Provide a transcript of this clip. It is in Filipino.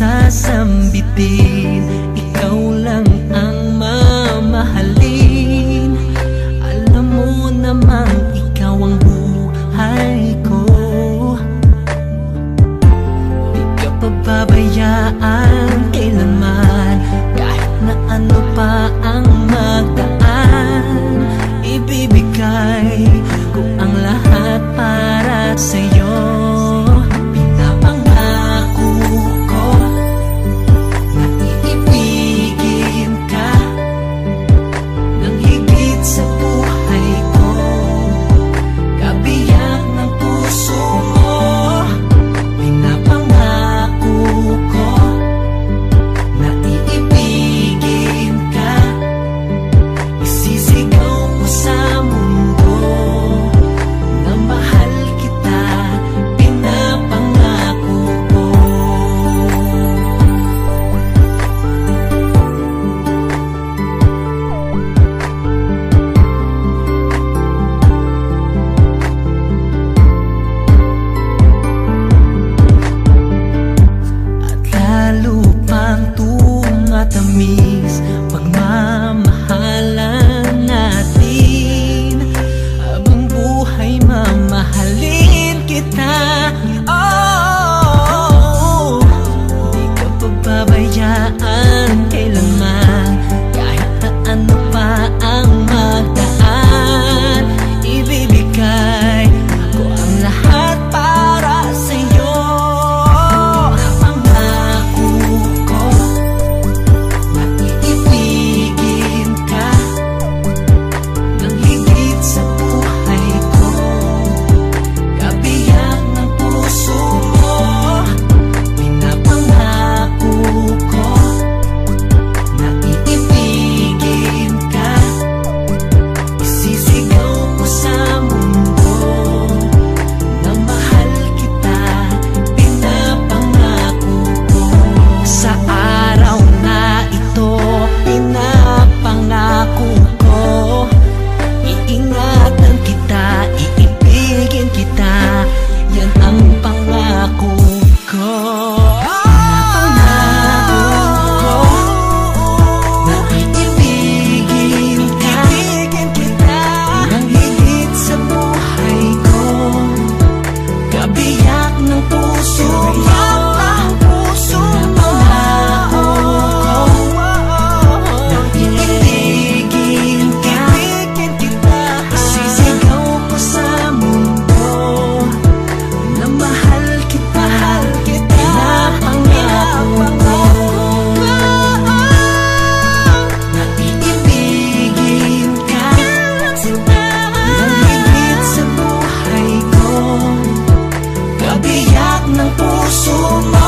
sasambitin, ikaw lang ang mamahalin. Alam mo namang ikaw ang buhay ko, di ka pababayaan kailanman. Kahit na ano pa ang magdaan, ibibigay ko ang lahat para sa'yo. Pinapangako ko na iibigin ka ng higit sa buhay ko, kabiyak ng puso mo. Pinapangako ko na iibigin ka, isisigaw mo sa mundo na mahal kita. Pinapangako ko. At lalo pang tumatamis pagmamahalan natin. Habang buhay mamahalin kita. Oh, di ka pababayaan kailanman. Kahit na ano pa ang magdaan, ibibigay ko ang lahat para sa'yo. Napangako ko na iibigin ka ng higit sa buhay ko, kabiyak ng puso mo. Pinapangako ko na iibigin ka, isisigaw mo sa mundo na mahal kita. Pinapangako ko. Sa araw na ito, pinapangako ko, iingatan kita, iibigin kita. Yan ang pangako ko. Pinapangako ko na iibigin ka ng higit sa buhay ko, kabiyak ng puso mo. Pinapangako ko na iibigin ka, isisigaw ko sa mundo na mahal kita. Pinapangako ko na iibigin ka ng higit sa buhay ko, kabiyak ng puso mo.